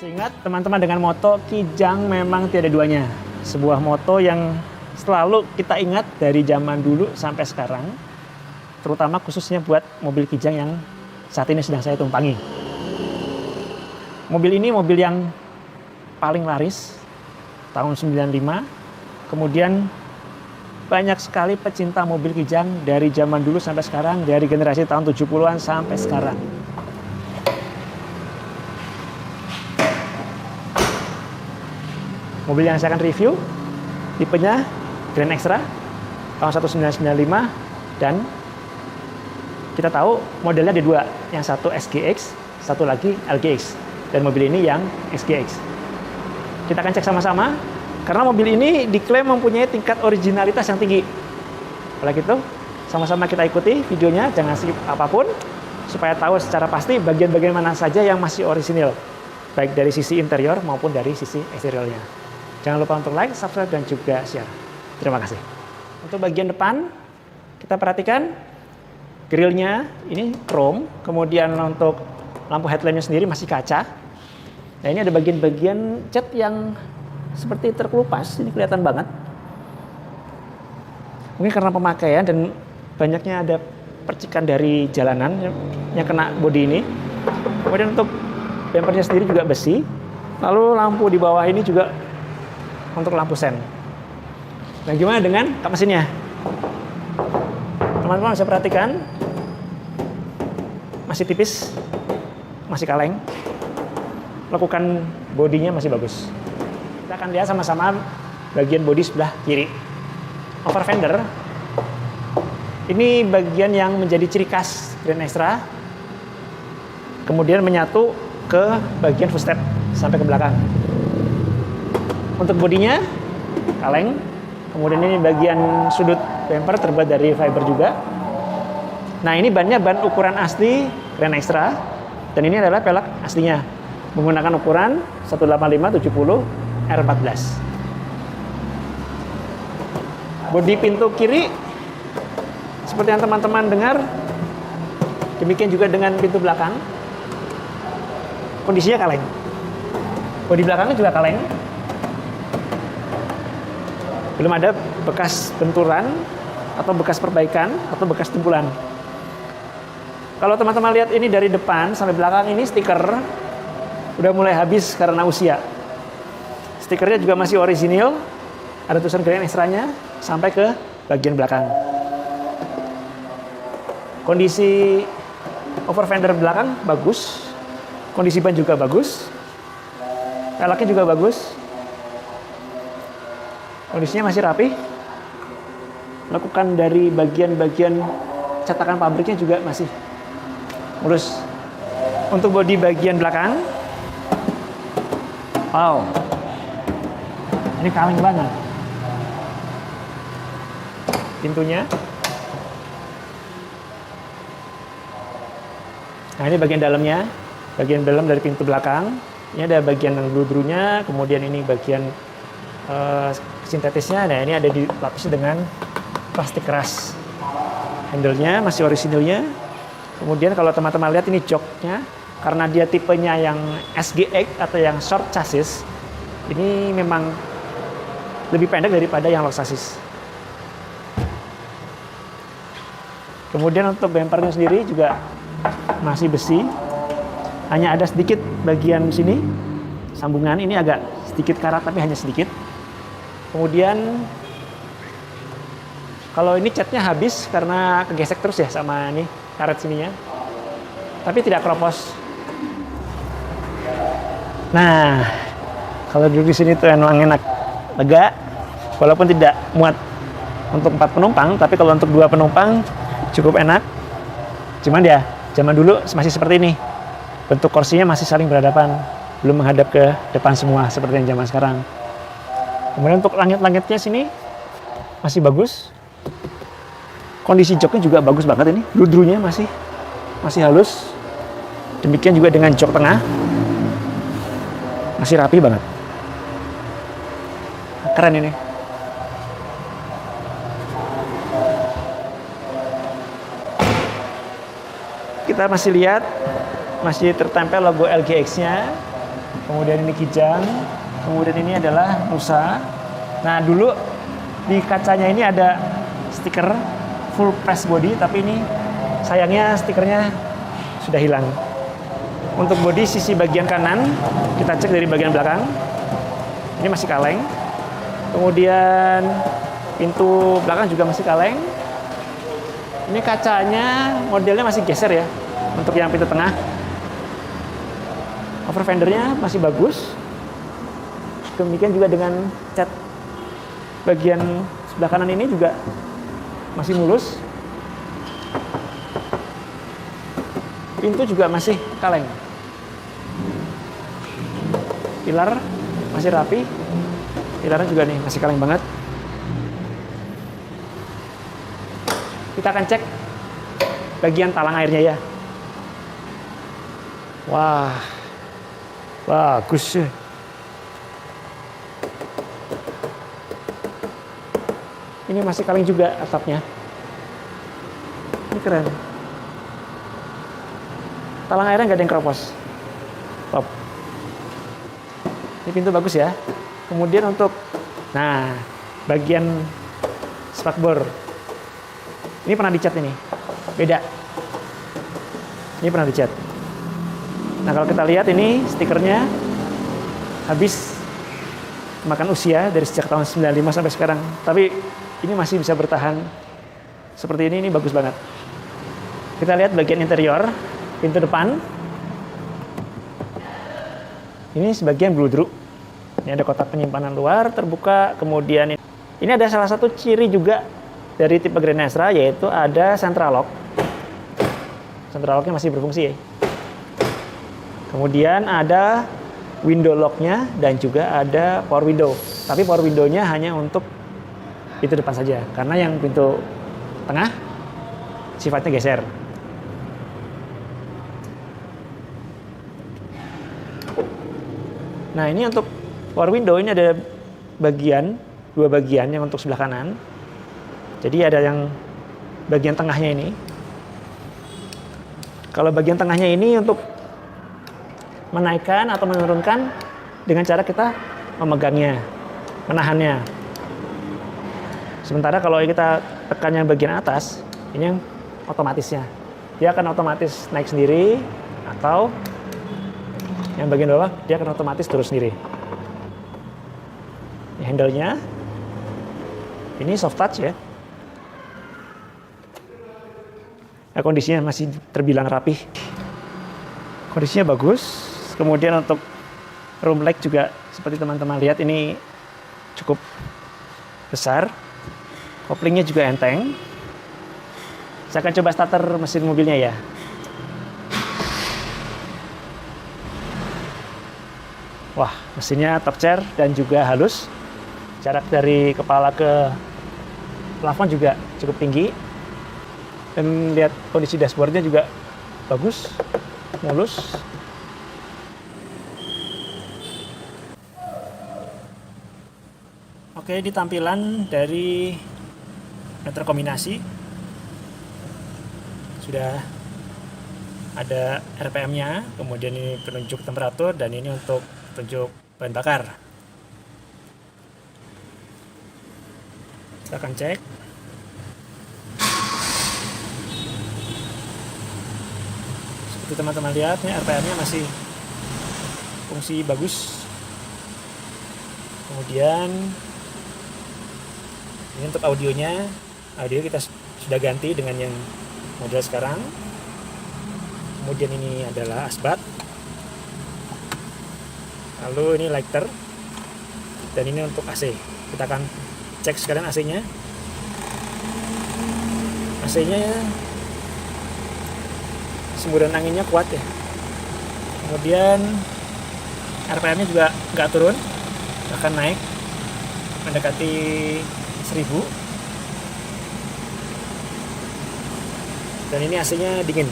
Masih ingat teman-teman dengan moto Kijang memang tiada duanya. Sebuah moto yang selalu kita ingat dari zaman dulu sampai sekarang. Terutama khususnya buat mobil Kijang yang saat ini sedang saya tumpangi. Mobil ini mobil yang paling laris tahun 95. Kemudian banyak sekali pecinta mobil Kijang dari zaman dulu sampai sekarang, dari generasi tahun 70-an sampai sekarang. Mobil yang saya akan review tipenya Grand Extra tahun 1995, dan kita tahu modelnya ada dua, yang satu SGX, satu lagi LGX, dan mobil ini yang SGX. Kita akan cek sama-sama karena mobil ini diklaim mempunyai tingkat originalitas yang tinggi. Oleh itu, sama-sama kita ikuti videonya, jangan skip apapun supaya tahu secara pasti bagian-bagian mana saja yang masih orisinil, baik dari sisi interior maupun dari sisi eksteriornya. Jangan lupa untuk like, subscribe, dan juga share. Terima kasih. Untuk bagian depan, kita perhatikan grillnya ini chrome. Kemudian untuk lampu headlampnya sendiri masih kaca. Nah, ini ada bagian-bagian cat yang seperti terkelupas. Ini kelihatan banget. Mungkin karena pemakaian dan banyaknya ada percikan dari jalanan yang kena bodi ini. Kemudian untuk bumpernya sendiri juga besi. Lalu lampu di bawah ini juga untuk lampu sen. Nah, gimana dengan kap mesinnya? Teman-teman bisa perhatikan, masih tipis, masih kaleng. Lekukan bodinya masih bagus. Kita akan lihat sama-sama bagian bodi sebelah kiri. Over fender, ini bagian yang menjadi ciri khas Grand Extra. Kemudian menyatu ke bagian footstep sampai ke belakang. Untuk bodinya kaleng, kemudian ini bagian sudut bumper terbuat dari fiber juga. Nah, ini bannya ban ukuran asli Grand Extra, dan ini adalah pelek aslinya menggunakan ukuran 185/70 R14. Bodi pintu kiri seperti yang teman-teman dengar, demikian juga dengan pintu belakang, kondisinya kaleng. Bodi belakangnya juga kaleng. Belum ada bekas benturan atau bekas perbaikan atau bekas timbulan. Kalau teman-teman lihat ini dari depan sampai belakang, ini stiker udah mulai habis karena usia. Stikernya juga masih orisinil, ada tulisan Grand Extra-nya sampai ke bagian belakang. Kondisi over fender belakang bagus, kondisi ban juga bagus, peleknya juga bagus. Kondisinya masih rapi. Lakukan dari bagian-bagian cetakan pabriknya juga masih mulus. Untuk bodi bagian belakang, wow, ini kaleng banget. Pintunya. Nah, ini bagian dalamnya. Bagian dalam dari pintu belakang. Ini ada bagian bludrunya, kemudian ini bagian sintetisnya. Nah, ini ada dilapisi dengan plastik keras. Handle-nya masih orisinilnya. Kemudian kalau teman-teman lihat ini joknya, karena dia tipenya yang SGX atau yang short chassis, ini memang lebih pendek daripada yang long chassis. Kemudian untuk bumpernya sendiri juga masih besi. Hanya ada sedikit bagian sini sambungan, ini agak sedikit karat tapi hanya sedikit. Kemudian kalau ini catnya habis karena kegesek terus ya sama nih karet sininya, tapi tidak keropos. Nah, kalau duduk di sini tuh emang enak, lega, walaupun tidak muat untuk 4 penumpang, tapi kalau untuk 2 penumpang cukup enak. Cuman ya zaman dulu masih seperti ini, bentuk kursinya masih saling berhadapan, belum menghadap ke depan semua seperti yang zaman sekarang. Kemudian untuk langit-langitnya sini masih bagus. Kondisi joknya juga bagus banget ini. Bludrunya masih halus. Demikian juga dengan jok tengah. Masih rapi banget. Keren ini. Kita masih lihat, masih tertempel logo LGX-nya. kemudian ini Kijang, kemudian ini adalah Nusa. Nah dulu di kacanya ini ada stiker full press body, tapi ini sayangnya stikernya sudah hilang. Untuk bodi sisi bagian kanan, kita cek dari bagian belakang, ini masih kaleng. Kemudian pintu belakang juga masih kaleng. Ini kacanya modelnya masih geser ya, untuk yang pintu tengah. Over fendernya masih bagus. Demikian juga dengan cat bagian sebelah kanan ini juga masih mulus. Pintu juga masih kaleng. Pilar masih rapi. Pilarnya juga nih masih kaleng banget. Kita akan cek bagian talang airnya ya. Wah, bagus ya. Ini masih kaleng juga atapnya. Ini keren. Talang airnya nggak ada yang keropos. Top. Ini pintu bagus ya. Kemudian untuk, nah, bagian spakbor. Ini pernah dicat ini. Beda. Ini pernah dicat. Nah, kalau kita lihat ini stikernya habis makan usia dari sejak tahun 95 sampai sekarang. Tapi ini masih bisa bertahan seperti ini bagus banget. Kita lihat bagian interior, pintu depan. Ini sebagian bludruk. Ini ada kotak penyimpanan luar terbuka. Kemudian ini ada salah satu ciri juga dari tipe Grand Naxtra, yaitu ada central lock. Central locknya masih berfungsi ya. Kemudian ada window locknya dan juga ada power window. Tapi power window-nya hanya untuk pintu depan saja, karena yang pintu tengah sifatnya geser. Nah, ini untuk power window ini ada dua bagian yang untuk sebelah kanan. Jadi ada yang bagian tengahnya ini. Kalau bagian tengahnya ini untuk menaikkan atau menurunkan dengan cara kita memegangnya, menahannya. Sementara kalau kita tekan yang bagian atas, ini yang otomatisnya. Dia akan otomatis naik sendiri, atau yang bagian bawah dia akan otomatis turun sendiri. Ini handle-nya. Ini soft touch ya. Nah, kondisinya masih terbilang rapih. Kondisinya bagus. Kemudian untuk room leg juga seperti teman-teman lihat ini cukup besar. Koplingnya juga enteng. Saya akan coba starter mesin mobilnya ya. Wah, mesinnya top chair dan juga halus. Jarak dari kepala ke plafon juga cukup tinggi. Dan lihat kondisi dashboardnya juga bagus, mulus. Oke, di tampilan dari meter kombinasi sudah ada RPM-nya, kemudian ini penunjuk temperatur, dan ini untuk penunjuk bahan bakar. Kita akan cek. Seperti teman-teman lihat, ini RPM-nya masih fungsi bagus. Kemudian ini untuk audionya, audio kita sudah ganti dengan yang model sekarang. Kemudian ini adalah asbat. Lalu ini lighter. Dan ini untuk AC. Kita akan cek sekalian AC-nya. AC-nya semburan anginnya kuat ya. Kemudian RPM-nya juga nggak turun, bahkan naik mendekati 1000. Dan ini AC-nya dingin.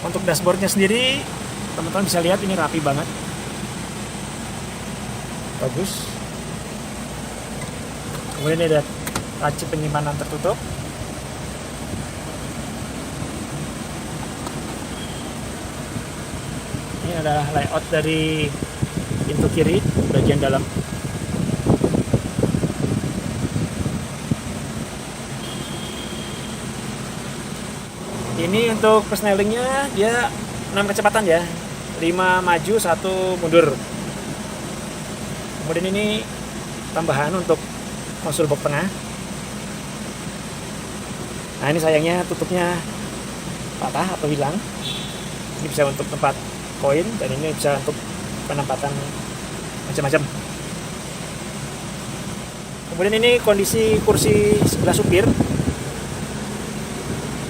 Untuk dashboardnya sendiri, teman-teman bisa lihat ini rapi banget, bagus. Kemudian ini ada laci penyimpanan tertutup. Ini adalah layout dari pintu kiri bagian dalam. Ini untuk persnelingnya dia 6 kecepatan ya, 5 maju 1 mundur. Kemudian ini tambahan untuk konsul box tengah. Nah ini sayangnya tutupnya patah atau hilang. Ini bisa untuk tempat koin dan ini bisa untuk penempatan macam-macam. Kemudian ini kondisi kursi sebelah supir.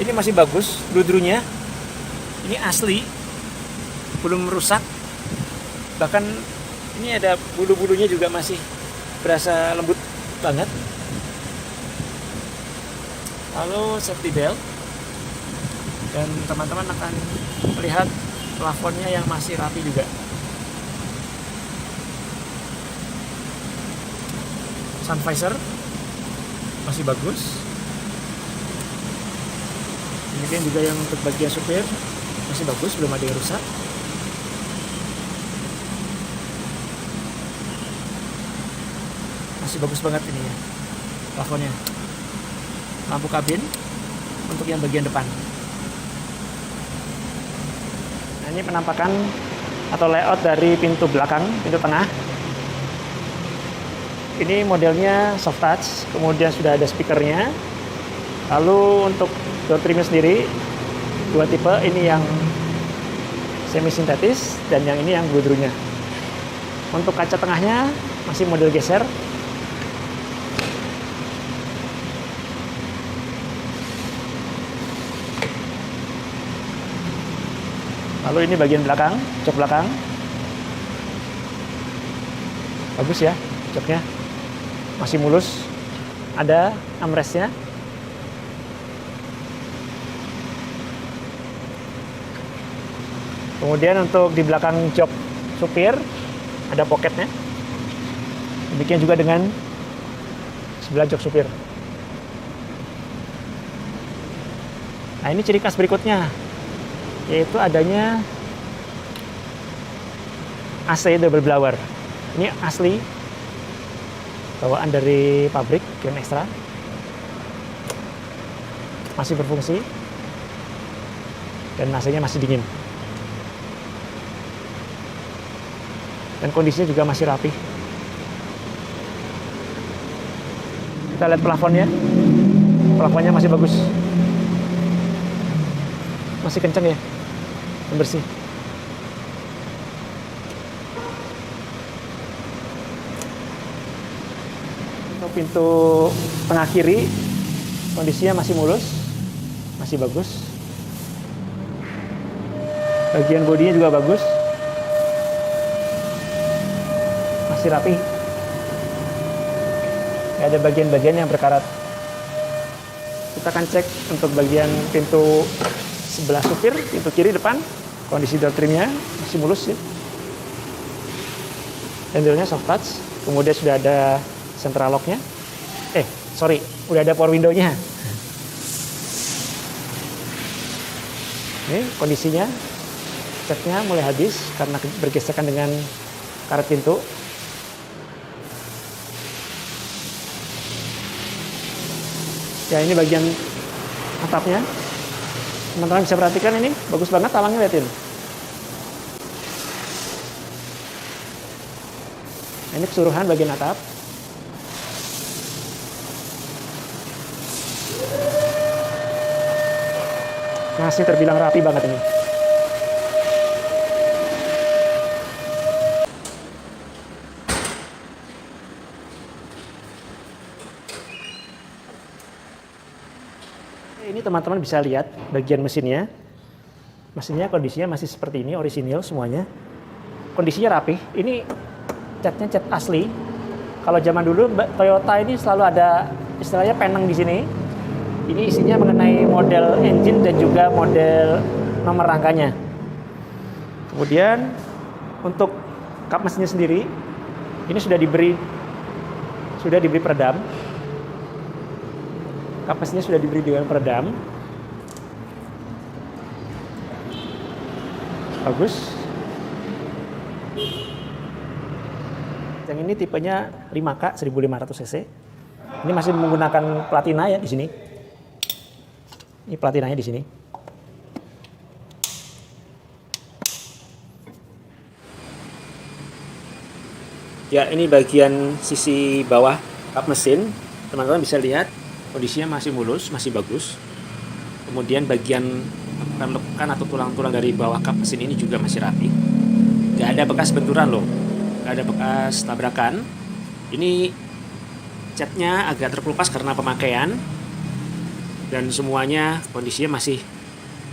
Ini masih bagus, bludrunya. Ini asli, belum rusak. Bahkan ini ada bulu-bulunya juga masih berasa lembut banget. Lalu safety belt. Dan teman-teman akan melihat plafonnya yang masih rapi juga. Sun visor masih bagus. Kemudian juga yang untuk bagian supir masih bagus, belum ada yang rusak. Masih bagus banget ini ya plafonnya. Lampu kabin untuk yang bagian depan. Nah, ini penampakan atau layout dari pintu belakang, pintu tengah. Ini modelnya soft touch, kemudian sudah ada speakernya. Lalu untuk door trimnya sendiri 2 tipe, ini yang semi sintetis dan yang ini yang bludrunya. Untuk kaca tengahnya masih model geser. Lalu ini bagian belakang, jok belakang. Bagus ya joknya, masih mulus. Ada armrestnya. Kemudian untuk di belakang jok supir ada poketnya. Demikian juga dengan sebelah jok supir. Nah ini ciri khas berikutnya, yaitu adanya AC double blower. Ini asli, bawaan dari pabrik Grand Extra. Masih berfungsi dan AC-nya masih dingin. Dan kondisinya juga masih rapi. Kita lihat plafonnya. Plafonnya masih bagus. Masih kencang ya, bersih. Untuk pintu tengah kiri, kondisinya masih mulus, masih bagus. Bagian bodinya juga bagus. Masih rapi. Nggak ada bagian-bagian yang berkarat. Kita akan cek untuk bagian pintu sebelah supir, pintu kiri depan. Kondisi door trimnya masih mulus ya. Handle-nya soft touch. Kemudian sudah ada central lock-nya. Udah ada power window-nya. Ini kondisinya. Catnya mulai habis karena bergesekan dengan karet pintu. Ya ini bagian atapnya. Teman-teman bisa perhatikan ini bagus banget talangnya, lihatin. Ini keseluruhan bagian atap. Masih terbilang rapi banget ini. Ini teman-teman bisa lihat bagian mesinnya. Mesinnya kondisinya masih seperti ini, orisinil semuanya. Kondisinya rapi. Ini catnya cat asli. Kalau zaman dulu Toyota ini selalu ada istilahnya peneng di sini. Ini isinya mengenai model engine dan juga model nomor rangkanya. Kemudian untuk kap mesinnya sendiri, ini sudah diberi peredam. Kap mesinnya sudah diberi dengan peredam. Bagus. yang ini tipenya 5K 1500 cc. Ini masih menggunakan platina ya di sini. Ini platinanya di sini. Ya, ini bagian sisi bawah kap mesin. Teman-teman bisa lihat kondisinya masih mulus, masih bagus. Kemudian bagian lekukan atau tulang-tulang dari bawah kap mesin ini juga masih rapi. Gak ada bekas benturan loh, gak ada bekas tabrakan. Ini catnya agak terkelupas karena pemakaian. Dan semuanya kondisinya masih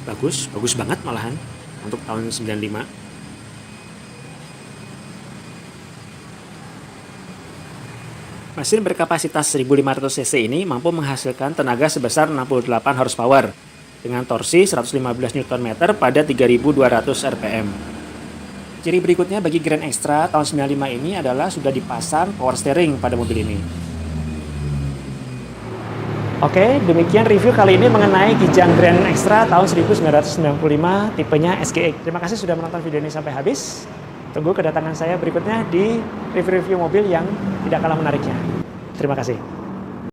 bagus, bagus banget malahan untuk tahun 95. Mesin berkapasitas 1500 cc ini mampu menghasilkan tenaga sebesar 68 horsepower dengan torsi 115 Nm pada 3200 rpm. Ciri berikutnya bagi Grand Extra tahun 95 ini adalah sudah dipasang power steering pada mobil ini. Oke, demikian review kali ini mengenai Kijang Grand Extra tahun 1995 tipenya SGX. Terima kasih sudah menonton video ini sampai habis. Tunggu kedatangan saya berikutnya di review-review mobil yang tidak kalah menariknya. Terima kasih.